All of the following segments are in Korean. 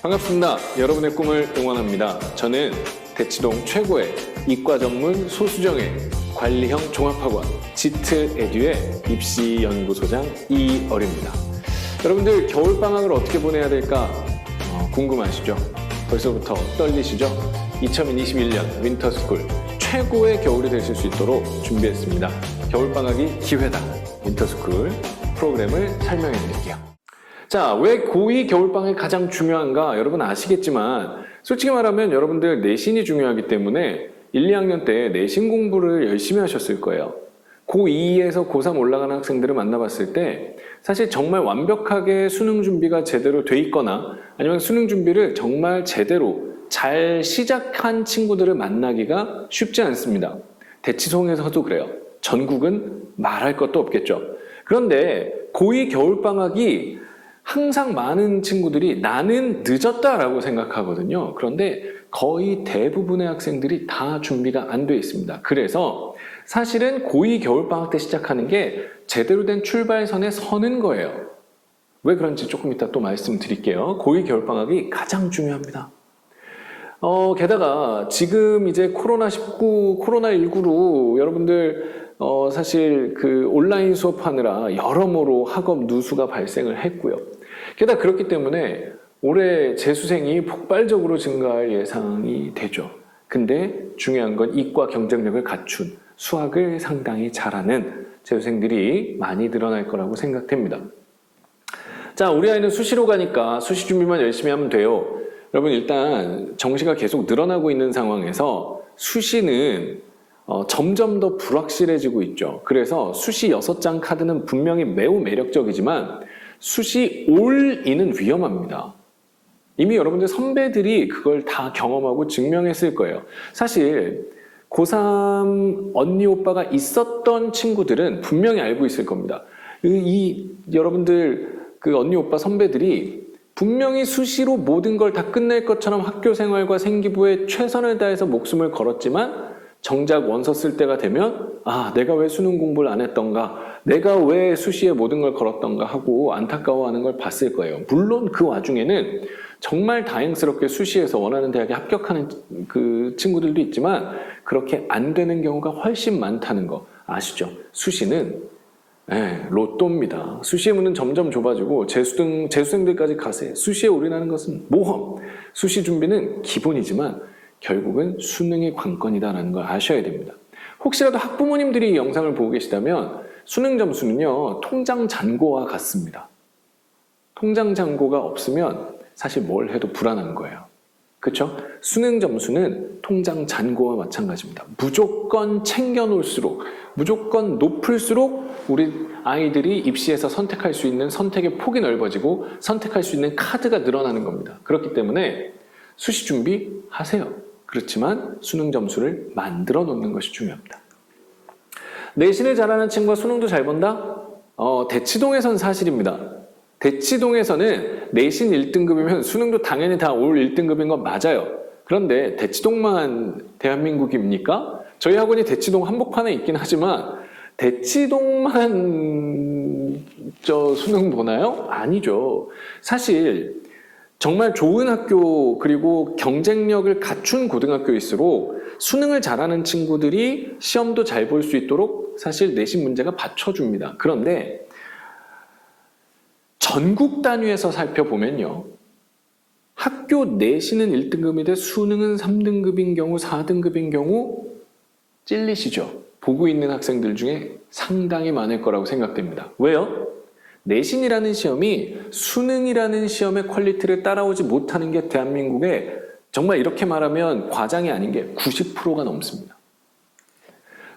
반갑습니다. 여러분의 꿈을 응원합니다. 저는 대치동 최고의 이과 전문 소수정예 관리형 종합학원 지트에듀의 입시연구소장 이어류입니다. 여러분들 겨울방학을 어떻게 보내야 될까 궁금하시죠? 벌써부터 떨리시죠? 2021년 윈터스쿨 최고의 겨울이 되실 수 있도록 준비했습니다. 겨울방학이 기회다. 윈터스쿨 프로그램을 설명해 드릴게요. 자, 왜 고2 겨울방학이 가장 중요한가? 여러분 아시겠지만 솔직히 말하면 여러분들 내신이 중요하기 때문에 1, 2학년 때 내신 공부를 열심히 하셨을 거예요. 고2에서 고3 올라가는 학생들을 만나봤을 때 사실 정말 완벽하게 수능 준비가 제대로 돼 있거나 아니면 수능 준비를 정말 제대로 잘 시작한 친구들을 만나기가 쉽지 않습니다. 대치동에서도 그래요. 전국은 말할 것도 없겠죠. 그런데 고2 겨울방학이 항상 많은 친구들이 나는 늦었다라고 생각하거든요. 그런데 거의 대부분의 학생들이 다 준비가 안 돼 있습니다. 그래서 사실은 고2 겨울방학 때 시작하는 게 제대로 된 출발선에 서는 거예요. 왜 그런지 조금 이따 또 말씀드릴게요. 고2 겨울방학이 가장 중요합니다. 게다가 지금 이제 코로나19로 여러분들 사실 그 온라인 수업하느라 여러모로 학업 누수가 발생을 했고요. 게다가 그렇기 때문에 올해 재수생이 폭발적으로 증가할 예상이 되죠. 근데 중요한 건 이과 경쟁력을 갖춘 수학을 상당히 잘하는 재수생들이 많이 늘어날 거라고 생각됩니다. 자, 우리 아이는 수시로 가니까 수시 준비만 열심히 하면 돼요. 여러분 일단 정시가 계속 늘어나고 있는 상황에서 수시는 점점 더 불확실해지고 있죠. 그래서 수시 6장 카드는 분명히 매우 매력적이지만 수시 올인은 위험합니다. 이미 여러분들 선배들이 그걸 다 경험하고 증명했을 거예요. 사실 고3 언니 오빠가 있었던 친구들은 분명히 알고 있을 겁니다. 여러분들 그 언니 오빠 선배들이 분명히 수시로 모든 걸 다 끝낼 것처럼 학교 생활과 생기부에 최선을 다해서 목숨을 걸었지만 정작 원서 쓸 때가 되면 내가 왜 수능 공부를 안 했던가, 내가 왜 수시에 모든 걸 걸었던가 하고 안타까워하는 걸 봤을 거예요. 물론 그 와중에는 정말 다행스럽게 수시에서 원하는 대학에 합격하는 그 친구들도 있지만 그렇게 안 되는 경우가 훨씬 많다는 거 아시죠? 수시는 로또입니다. 수시의 문은 점점 좁아지고 재수생들까지 가세. 수시에 올인하는 것은 모험. 수시 준비는 기본이지만 결국은 수능이 관건이다라는 걸 아셔야 됩니다. 혹시라도 학부모님들이 이 영상을 보고 계시다면 수능 점수는요, 통장 잔고와 같습니다. 통장 잔고가 없으면 사실 뭘 해도 불안한 거예요. 그렇죠? 수능 점수는 통장 잔고와 마찬가지입니다. 무조건 챙겨놓을수록, 무조건 높을수록 우리 아이들이 입시에서 선택할 수 있는 선택의 폭이 넓어지고 선택할 수 있는 카드가 늘어나는 겁니다. 그렇기 때문에 수시 준비 하세요. 그렇지만 수능 점수를 만들어 놓는 것이 중요합니다. 내신을 잘하는 친구가 수능도 잘 본다? 대치동에선 사실입니다. 대치동에서는 내신 1등급이면 수능도 당연히 다 올 1등급인 건 맞아요. 그런데 대치동만 대한민국입니까? 저희 학원이 대치동 한복판에 있긴 하지만 대치동만 수능 보나요? 아니죠. 사실 정말 좋은 학교 그리고 경쟁력을 갖춘 고등학교일수록 수능을 잘하는 친구들이 시험도 잘 볼 수 있도록 사실 내신 문제가 받쳐줍니다. 그런데 전국 단위에서 살펴보면요. 학교 내신은 1등급인데 수능은 3등급인 경우, 4등급인 경우 찔리시죠. 보고 있는 학생들 중에 상당히 많을 거라고 생각됩니다. 왜요? 내신이라는 시험이 수능이라는 시험의 퀄리티를 따라오지 못하는 게 대한민국에 정말 이렇게 말하면 과장이 아닌 게 90%가 넘습니다.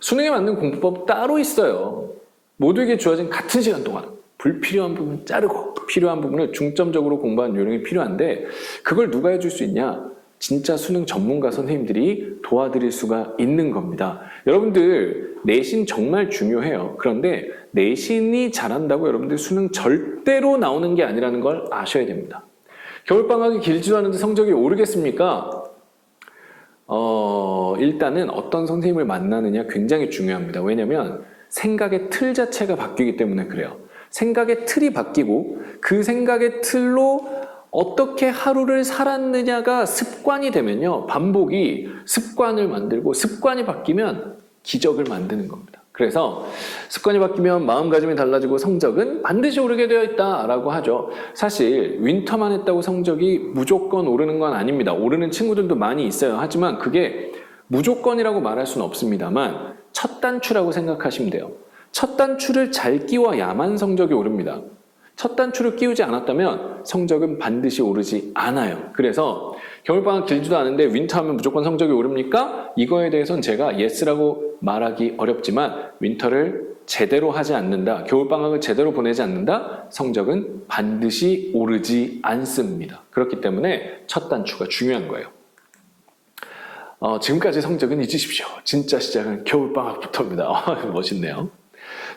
수능에 맞는 공부법 따로 있어요. 모두에게 주어진 같은 시간 동안 불필요한 부분 자르고 필요한 부분을 중점적으로 공부하는 요령이 필요한데 그걸 누가 해줄 수 있냐? 진짜 수능 전문가 선생님들이 도와드릴 수가 있는 겁니다. 여러분들 내신 정말 중요해요. 그런데 내신이 잘한다고 여러분들 수능 절대로 나오는 게 아니라는 걸 아셔야 됩니다. 겨울방학이 길지도 않은데 성적이 오르겠습니까? 일단은 어떤 선생님을 만나느냐 굉장히 중요합니다. 왜냐면 생각의 틀 자체가 바뀌기 때문에 그래요. 생각의 틀이 바뀌고 그 생각의 틀로 어떻게 하루를 살았느냐가 습관이 되면요. 반복이 습관을 만들고 습관이 바뀌면 기적을 만드는 겁니다. 그래서 습관이 바뀌면 마음가짐이 달라지고 성적은 반드시 오르게 되어 있다라고 하죠. 사실 윈터만 했다고 성적이 무조건 오르는 건 아닙니다. 오르는 친구들도 많이 있어요. 하지만 그게 무조건이라고 말할 수는 없습니다만 첫 단추라고 생각하시면 돼요. 첫 단추를 잘 끼워야만 성적이 오릅니다. 첫 단추를 끼우지 않았다면 성적은 반드시 오르지 않아요. 그래서 겨울방학 길지도 않은데 윈터하면 무조건 성적이 오릅니까? 이거에 대해서는 제가 yes라고 말하기 어렵지만 윈터를 제대로 하지 않는다, 겨울방학을 제대로 보내지 않는다, 성적은 반드시 오르지 않습니다. 그렇기 때문에 첫 단추가 중요한 거예요. 지금까지 성적은 잊으십시오. 진짜 시작은 겨울방학부터입니다. 멋있네요.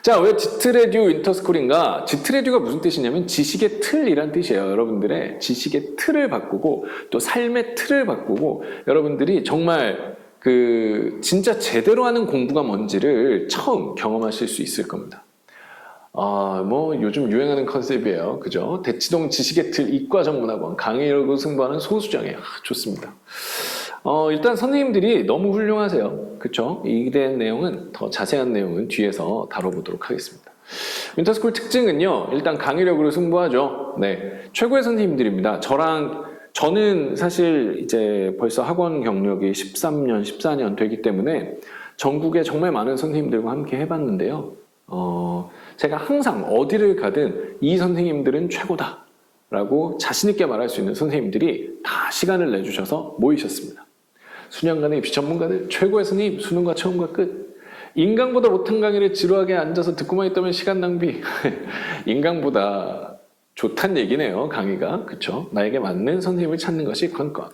자, 왜 지트레듀 윈터스쿨인가? 지트레듀가 무슨 뜻이냐면 지식의 틀이란 뜻이에요. 여러분들의 지식의 틀을 바꾸고 또 삶의 틀을 바꾸고 여러분들이 정말 진짜 제대로 하는 공부가 뭔지를 처음 경험하실 수 있을 겁니다. 요즘 유행하는 컨셉이에요. 그죠? 대치동 지식의 틀 이과전문학원 강의력으로 승부하는 소수정예. 좋습니다. 일단 선생님들이 너무 훌륭하세요. 그쵸? 이에 대한 내용은, 더 자세한 내용은 뒤에서 다뤄보도록 하겠습니다. 윈터스쿨 특징은요, 일단 강의력으로 승부하죠. 네. 최고의 선생님들입니다. 저는 사실 이제 벌써 학원 경력이 13년, 14년 되기 때문에 전국에 정말 많은 선생님들과 함께 해봤는데요. 제가 항상 어디를 가든 이 선생님들은 최고다 라고 자신있게 말할 수 있는 선생님들이 다 시간을 내주셔서 모이셨습니다. 수년간의 입시 전문가들, 최고의 선생님, 수능과 처음과 끝. 인강보다 못한 강의를 지루하게 앉아서 듣고만 있다면 시간 낭비. 인강보다 좋단 얘기네요, 강의가. 그쵸? 나에게 맞는 선생님을 찾는 것이 관건.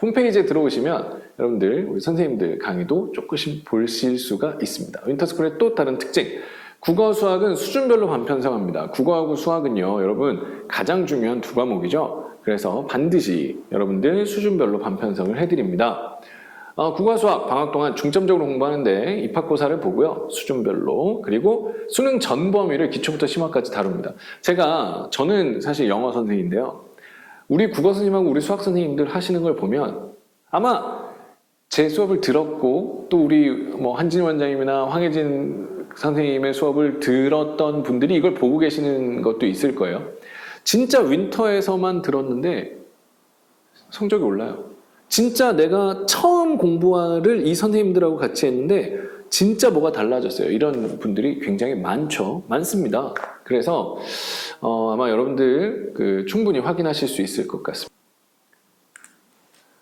홈페이지에 들어오시면 여러분들, 우리 선생님들 강의도 조금씩 보실 수가 있습니다. 윈터스쿨의 또 다른 특징. 국어, 수학은 수준별로 반편성합니다. 국어하고 수학은요, 여러분 가장 중요한 두 과목이죠. 그래서 반드시 여러분들 수준별로 반편성을 해드립니다. 국어, 수학 방학 동안 중점적으로 공부하는데 입학고사를 보고요. 수준별로. 그리고 수능 전 범위를 기초부터 심화까지 다룹니다. 저는 사실 영어 선생님인데요. 우리 국어 선생님하고 우리 수학 선생님들 하시는 걸 보면 아마 제 수업을 들었고 또 우리 한진 원장님이나 황혜진 선생님의 수업을 들었던 분들이 이걸 보고 계시는 것도 있을 거예요. 진짜 윈터에서만 들었는데 성적이 올라요. 진짜 내가 처음 공부를 이 선생님들하고 같이 했는데 진짜 뭐가 달라졌어요. 이런 분들이 굉장히 많습니다. 그래서 아마 여러분들 충분히 확인하실 수 있을 것 같습니다.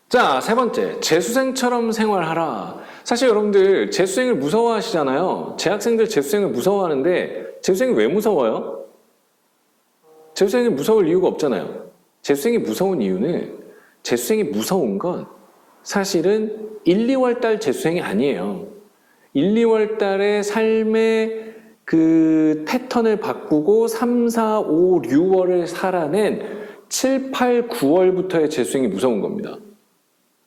자, 세 번째, 재수생처럼 생활하라. 사실 여러분들 재수생을 무서워하시잖아요. 재학생들 재수생을 무서워하는데 재수생이 왜 무서워요? 재수생이 무서울 이유가 없잖아요. 재수생이 무서운 이유는 재수생이 무서운 건 사실은 1, 2월 달 재수생이 아니에요. 1, 2월 달에 삶의 패턴을 바꾸고 3, 4, 5, 6월을 살아낸 7, 8, 9월부터의 재수생이 무서운 겁니다.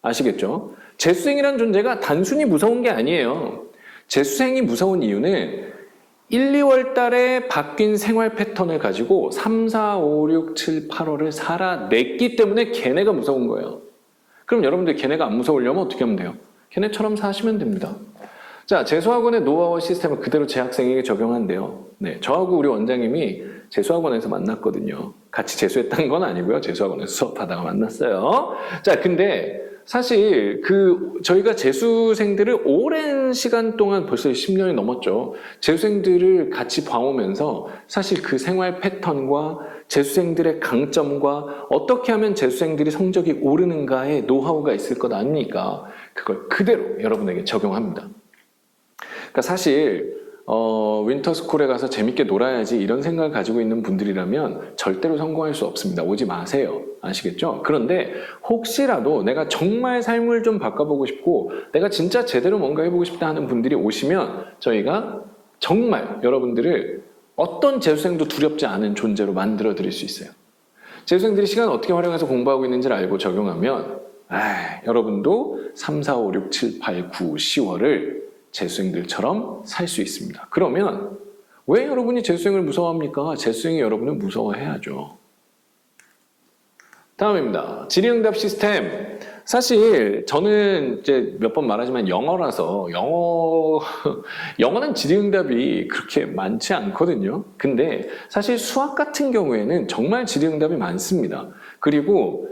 아시겠죠? 재수생이라는 존재가 단순히 무서운 게 아니에요. 재수생이 무서운 이유는 1, 2월 달에 바뀐 생활 패턴을 가지고 3, 4, 5, 6, 7, 8월을 살아냈기 때문에 걔네가 무서운 거예요. 그럼 여러분들 걔네가 안 무서우려면 어떻게 하면 돼요? 걔네처럼 사시면 됩니다. 자, 재수학원의 노하우와 시스템을 그대로 재학생에게 적용한대요. 네, 저하고 우리 원장님이 재수학원에서 만났거든요. 같이 재수했다는 건 아니고요. 재수학원에서 수업하다가 만났어요. 자, 근데 사실 저희가 재수생들을 오랜 시간 동안 벌써 10년이 넘었죠. 재수생들을 같이 봐오면서 사실 그 생활 패턴과 재수생들의 강점과 어떻게 하면 재수생들이 성적이 오르는가의 노하우가 있을 것 아닙니까? 그걸 그대로 여러분에게 적용합니다. 그러니까 사실 윈터스쿨에 가서 재밌게 놀아야지 이런 생각을 가지고 있는 분들이라면 절대로 성공할 수 없습니다. 오지 마세요. 아시겠죠? 그런데 혹시라도 내가 정말 삶을 좀 바꿔보고 싶고 내가 진짜 제대로 뭔가 해보고 싶다 하는 분들이 오시면 저희가 정말 여러분들을 어떤 재수생도 두렵지 않은 존재로 만들어 드릴 수 있어요. 재수생들이 시간을 어떻게 활용해서 공부하고 있는지를 알고 적용하면 여러분도 3, 4, 5, 6, 7, 8, 9, 10월을 재수생들처럼 살 수 있습니다. 그러면 왜 여러분이 재수생을 무서워합니까? 재수생이 여러분을 무서워해야죠. 다음입니다. 질의응답 시스템. 사실 저는 이제 몇 번 말하지만 영어라서 영어는 질의응답이 그렇게 많지 않거든요. 근데 사실 수학 같은 경우에는 정말 질의응답이 많습니다. 그리고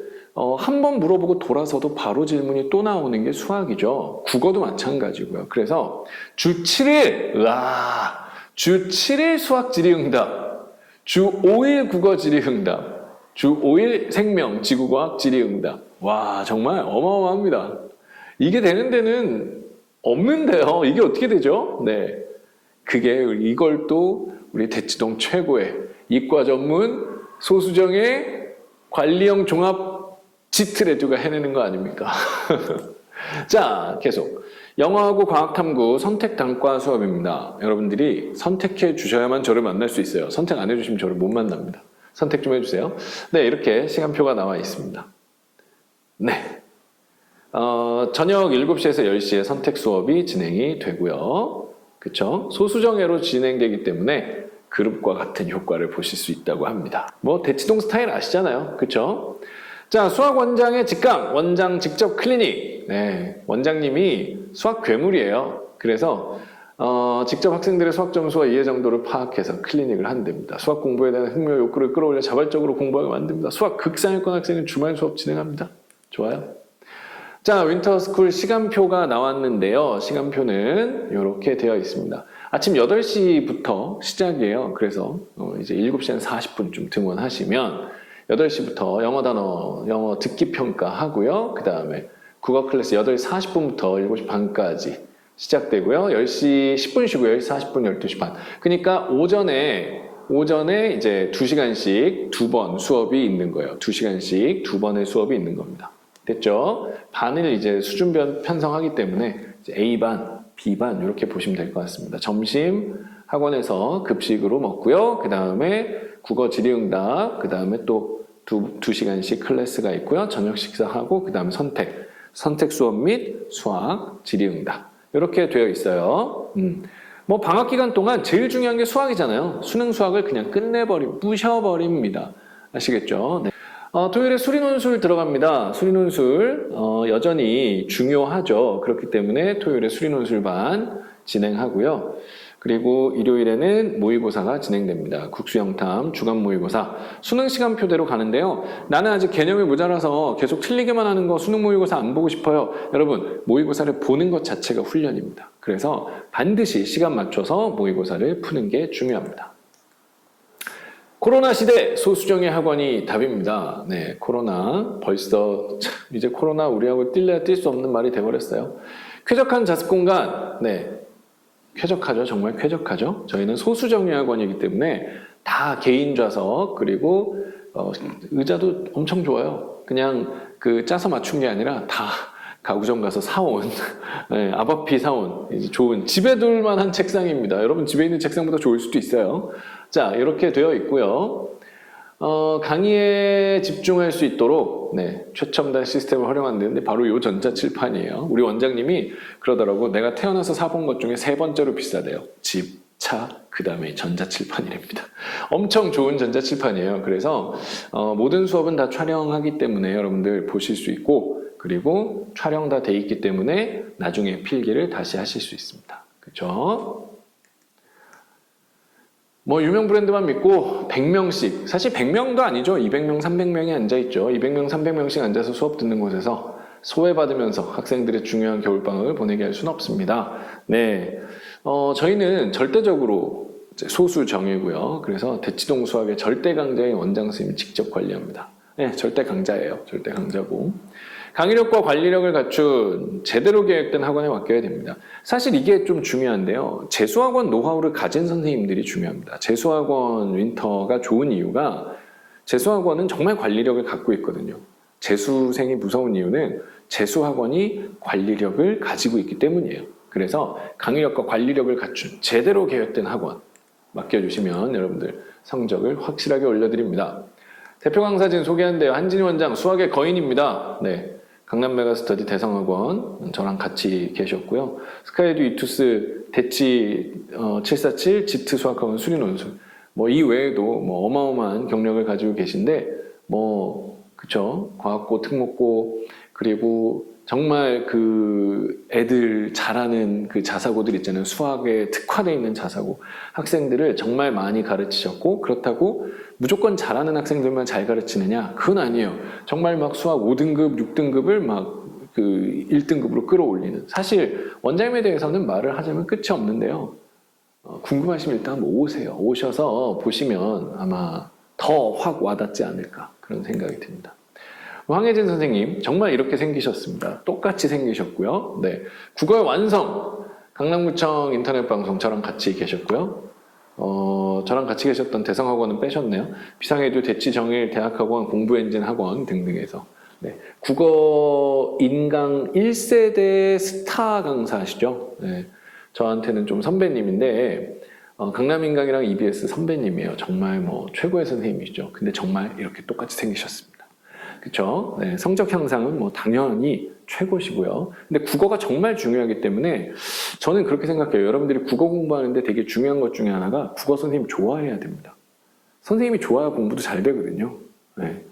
한 번 물어보고 돌아서도 바로 질문이 또 나오는 게 수학이죠. 국어도 마찬가지고요. 그래서 주 7일, 주 7일 수학 질의응답, 주 5일 국어 질의응답, 주 5일 생명, 지구과학 질의응답. 와, 정말 어마어마합니다. 이게 되는 데는 없는데요. 이게 어떻게 되죠? 네. 이걸 또 우리 대치동 최고의 이과 전문 소수정의 관리형 종합 지트레드가 해내는 거 아닙니까? 자, 계속. 영어하고 과학탐구 선택 단과 수업입니다. 여러분들이 선택해 주셔야만 저를 만날 수 있어요. 선택 안 해주시면 저를 못 만납니다. 선택 좀 해주세요. 네, 이렇게 시간표가 나와 있습니다. 네. 저녁 7시에서 10시에 선택 수업이 진행이 되고요. 그쵸? 소수정예로 진행되기 때문에 그룹과 같은 효과를 보실 수 있다고 합니다. 뭐, 대치동 스타일 아시잖아요. 그쵸? 자, 수학 원장의 직강, 원장 직접 클리닉. 네, 원장님이 수학 괴물이에요. 그래서 직접 학생들의 수학 점수와 이해 정도를 파악해서 클리닉을 한답니다. 수학 공부에 대한 흥미와 욕구를 끌어올려 자발적으로 공부하게 만듭니다. 수학 극상위권 학생은 주말 수업 진행합니다. 좋아요. 자, 윈터스쿨 시간표가 나왔는데요. 시간표는 이렇게 되어 있습니다. 아침 8시부터 시작이에요. 그래서 이제 7시 한 40분쯤 등원하시면 8시부터 영어 단어, 영어 듣기 평가 하고요. 그 다음에 국어 클래스 8시 40분부터 7시 반까지 시작되고요. 10시 10분 쉬고요. 10시 40분, 12시 반. 그러니까 오전에 이제 2시간씩 2번 수업이 있는 거예요. 2시간씩 2번의 수업이 있는 겁니다. 됐죠? 반을 이제 수준별 편성하기 때문에 이제 A반, B반 이렇게 보시면 될 것 같습니다. 점심 학원에서 급식으로 먹고요. 그 다음에 국어 질의응답, 그 다음에 또 2시간씩 클래스가 있고요. 저녁 식사하고 그 다음에 선택 수업 및 수학 질의응답 이렇게 되어 있어요. 뭐 방학 기간 동안 제일 중요한 게 수학이잖아요. 수능 수학을 그냥 부셔버립니다. 아시겠죠? 네. 토요일에 수리논술 들어갑니다. 수리논술 여전히 중요하죠. 그렇기 때문에 토요일에 수리논술반 진행하고요. 그리고 일요일에는 모의고사가 진행됩니다. 국수영탐, 주간 모의고사, 수능 시간표대로 가는데요. 나는 아직 개념이 모자라서 계속 틀리게만 하는 거 수능 모의고사 안 보고 싶어요. 여러분, 모의고사를 보는 것 자체가 훈련입니다. 그래서 반드시 시간 맞춰서 모의고사를 푸는 게 중요합니다. 코로나 시대 소수정예 학원이 답입니다. 네, 코로나 벌써 이제 코로나 우리하고 뛸래야 뛸 수 없는 말이 돼버렸어요. 쾌적한 자습 공간, 네, 쾌적하죠. 정말 쾌적하죠. 저희는 소수정예 학원이기 때문에 다 개인 좌석 그리고 의자도 엄청 좋아요. 그냥 짜서 맞춘 게 아니라 다 가구점 가서 사온 네, 아바피 사온 이제 좋은 집에 둘 만한 책상입니다. 여러분 집에 있는 책상보다 좋을 수도 있어요. 자, 이렇게 되어 있고요. 강의에 집중할 수 있도록 네, 최첨단 시스템을 활용한다는데 바로 이 전자칠판이에요. 우리 원장님이 그러더라고. 내가 태어나서 사본 것 중에 3번째로 비싸대요. 집, 차, 그 다음에 전자칠판이랍니다. 엄청 좋은 전자칠판이에요. 그래서 모든 수업은 다 촬영하기 때문에 여러분들 보실 수 있고 그리고 촬영 다 돼 있기 때문에 나중에 필기를 다시 하실 수 있습니다. 그렇죠? 뭐 유명 브랜드만 믿고 100명씩, 사실 100명도 아니죠. 200명, 300명이 앉아있죠. 200명, 300명씩 앉아서 수업 듣는 곳에서 소외받으면서 학생들의 중요한 겨울방학을 보내게 할 수는 없습니다. 네, 저희는 절대적으로 소수 정예고요. 그래서 대치동 수학의 절대 강자인 원장 선생님이 직접 관리합니다. 네, 절대 강자예요. 절대 강자고. 강의력과 관리력을 갖춘 제대로 계획된 학원에 맡겨야 됩니다. 사실 이게 좀 중요한데요. 재수학원 노하우를 가진 선생님들이 중요합니다. 재수학원 윈터가 좋은 이유가 재수학원은 정말 관리력을 갖고 있거든요. 재수생이 무서운 이유는 재수학원이 관리력을 가지고 있기 때문이에요. 그래서 강의력과 관리력을 갖춘 제대로 계획된 학원 맡겨주시면 여러분들 성적을 확실하게 올려드립니다. 대표 강사진 소개한대요. 한진희 원장 수학의 거인입니다. 네, 강남 메가스터디 대성학원 저랑 같이 계셨고요. 스카이에듀 이투스 대치 747 지트 수학학원 수리논술 뭐 이 외에도 뭐 어마어마한 경력을 가지고 계신데 뭐 그쵸? 과학고, 특목고, 그리고 정말 그 애들 잘하는 그 자사고들 있잖아요. 수학에 특화되어 있는 자사고. 학생들을 정말 많이 가르치셨고, 그렇다고 무조건 잘하는 학생들만 잘 가르치느냐? 그건 아니에요. 정말 막 수학 5등급, 6등급을 막 그 1등급으로 끌어올리는. 사실 원장님에 대해서는 말을 하자면 끝이 없는데요. 궁금하시면 일단 한번 오세요. 오셔서 보시면 아마 더 확 와닿지 않을까 그런 생각이 듭니다. 황혜진 선생님 정말 이렇게 생기셨습니다. 똑같이 생기셨고요. 네, 국어의 완성 강남구청 인터넷 방송 저랑 같이 계셨고요. 저랑 같이 계셨던 대성학원은 빼셨네요. 비상에듀 대치정일 대학학원 공부엔진 학원 등등에서 네, 국어 인강 1세대 스타 강사시죠. 네, 저한테는 좀 선배님인데 강남인강이랑 EBS 선배님이에요. 정말 뭐 최고의 선생님이시죠. 근데 정말 이렇게 똑같이 생기셨습니다. 그렇죠? 네, 성적 향상은 뭐 당연히 최고시고요. 근데 국어가 정말 중요하기 때문에 저는 그렇게 생각해요. 여러분들이 국어 공부하는데 되게 중요한 것 중에 하나가 국어 선생님 좋아해야 됩니다. 선생님이 좋아야 공부도 잘 되거든요. 네,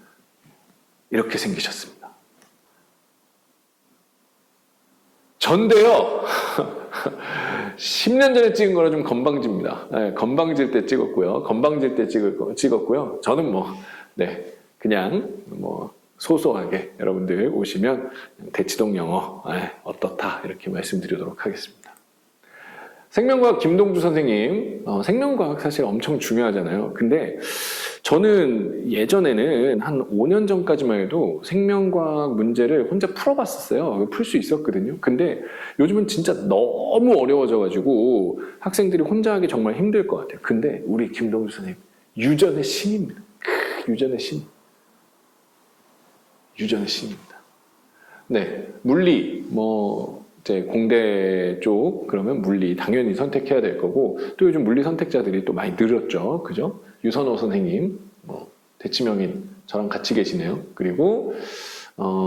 이렇게 생기셨습니다. 전데요. 10년 전에 찍은 거라 좀 건방집니다. 네, 건방질 때 찍었고요. 건방질 때 찍었고요. 저는 뭐, 네, 그냥 뭐 소소하게 여러분들 오시면 대치동 영어 어떻다 이렇게 말씀드리도록 하겠습니다. 생명과학 김동주 선생님, 생명과학 사실 엄청 중요하잖아요. 근데 저는 예전에는 한 5년 전까지만 해도 생명과학 문제를 혼자 풀어봤었어요. 풀 수 있었거든요. 근데 요즘은 진짜 너무 어려워져가지고 학생들이 혼자 하기 정말 힘들 것 같아요. 근데 우리 김동주 선생님, 유전의 신입니다. 유전의 신. 유전의 신입니다. 네, 물리, 뭐, 이제 공대 쪽, 그러면 물리 당연히 선택해야 될 거고, 또 요즘 물리 선택자들이 또 많이 늘었죠. 그죠? 유선호 선생님, 뭐, 대치명인 저랑 같이 계시네요. 그리고,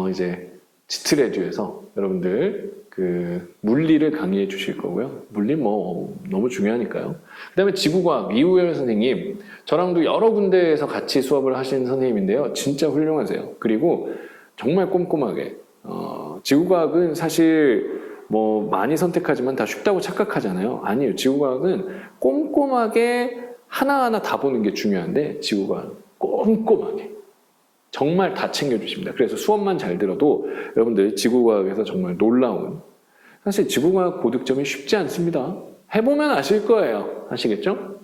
이제, 지트레듀에서 여러분들 그 물리를 강의해 주실 거고요. 물리 뭐 너무 중요하니까요. 그 다음에 지구과학 이우열 선생님, 저랑도 여러 군데에서 같이 수업을 하신 선생님인데요. 진짜 훌륭하세요. 그리고 정말 꼼꼼하게, 지구과학은 사실 뭐 많이 선택하지만 다 쉽다고 착각하잖아요. 아니에요. 지구과학은 꼼꼼하게 하나하나 다 보는 게 중요한데, 지구과학은 꼼꼼하게 정말 다 챙겨주십니다. 그래서 수업만 잘 들어도 여러분들 지구과학에서 정말 놀라운, 사실 지구과학 고득점이 쉽지 않습니다. 해보면 아실 거예요. 아시겠죠?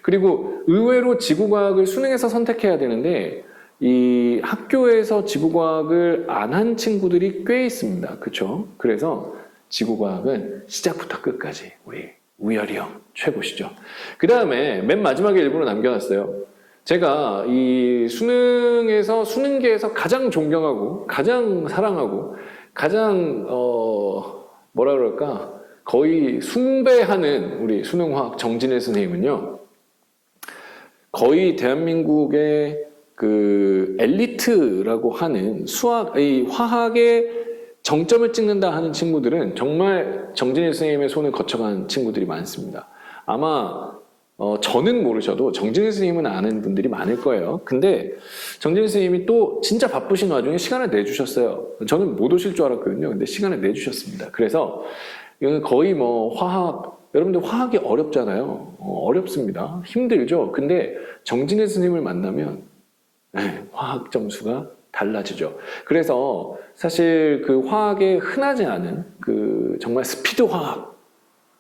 그리고 의외로 지구과학을 수능에서 선택해야 되는데 이 학교에서 지구과학을 안 한 친구들이 꽤 있습니다. 그렇죠? 그래서 지구과학은 시작부터 끝까지 우리 우열이 형 최고시죠. 그 다음에 맨 마지막에 일부러 남겨놨어요. 제가 이 수능에서, 수능계에서 가장 존경하고 가장 사랑하고 가장 뭐라 그럴까, 거의 숭배하는 우리 수능화학 정진일 선생님은요, 거의 대한민국의 그 엘리트라고 하는 이 화학의 정점을 찍는다 하는 친구들은 정말 정진일 선생님의 손을 거쳐간 친구들이 많습니다. 아마 저는 모르셔도 정진일 선생님은 아는 분들이 많을 거예요. 근데 정진일 선생님이 또 진짜 바쁘신 와중에 시간을 내주셨어요. 저는 못 오실 줄 알았거든요. 근데 시간을 내주셨습니다. 그래서 이건 거의 뭐 화학, 여러분들 화학이 어렵잖아요. 어렵습니다. 힘들죠. 근데 정진일 선생님을 만나면 화학 점수가 달라지죠. 그래서 사실 그 화학에 흔하지 않은 그 정말 스피드 화학,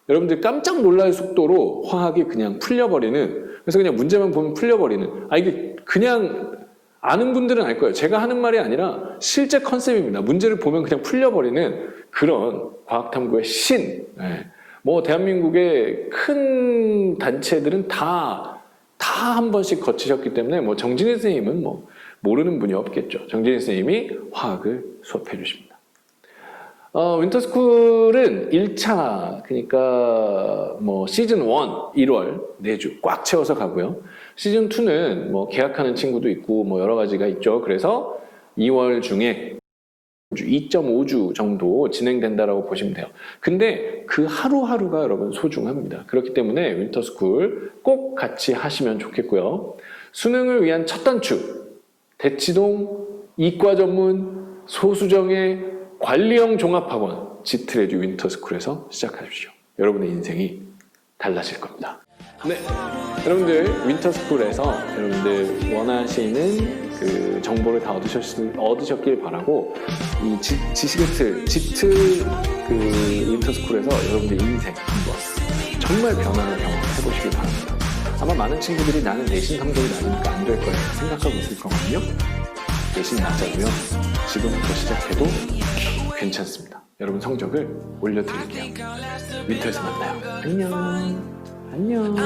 여러분들 깜짝 놀랄 속도로 화학이 그냥 풀려버리는, 그래서 그냥 문제만 보면 풀려버리는, 이게 그냥 아는 분들은 알 거예요. 제가 하는 말이 아니라 실제 컨셉입니다. 문제를 보면 그냥 풀려버리는 그런 과학탐구의 신. 뭐 대한민국의 큰 단체들은 다 한 번씩 거치셨기 때문에 뭐 정진일 선생님은 뭐 모르는 분이 없겠죠. 정진일 선생님이 화학을 수업해 주십니다. 윈터스쿨은 1차, 그러니까 뭐 시즌 1, 1월 4주 꽉 채워서 가고요. 시즌 2는 뭐 계약하는 친구도 있고 뭐 여러 가지가 있죠. 그래서 2월 중에 2.5주 정도 진행된다라고 보시면 돼요. 근데 그 하루하루가 여러분 소중합니다. 그렇기 때문에 윈터스쿨 꼭 같이 하시면 좋겠고요. 수능을 위한 첫 단추, 대치동 이과 전문 소수정의 관리형 종합학원 지트레듀 윈터스쿨에서 시작하십시오. 여러분의 인생이 달라질 겁니다. 네, 여러분들 윈터스쿨에서 여러분들 원하시는 그 정보를 다 얻으셨길 바라고 이 지시게트 지트 그 윈터스쿨에서 여러분들 인생 한번 정말 변하는 경험 해보시길 바랍니다. 아마 많은 친구들이 나는 내신 성적이 낮으니까 안 될 거야 생각하고 있을 거거든요. 내신 낮아도요. 지금부터 시작해도 괜찮습니다. 여러분 성적을 올려드릴게요. 윈터에서 만나요. 안녕. 안녕.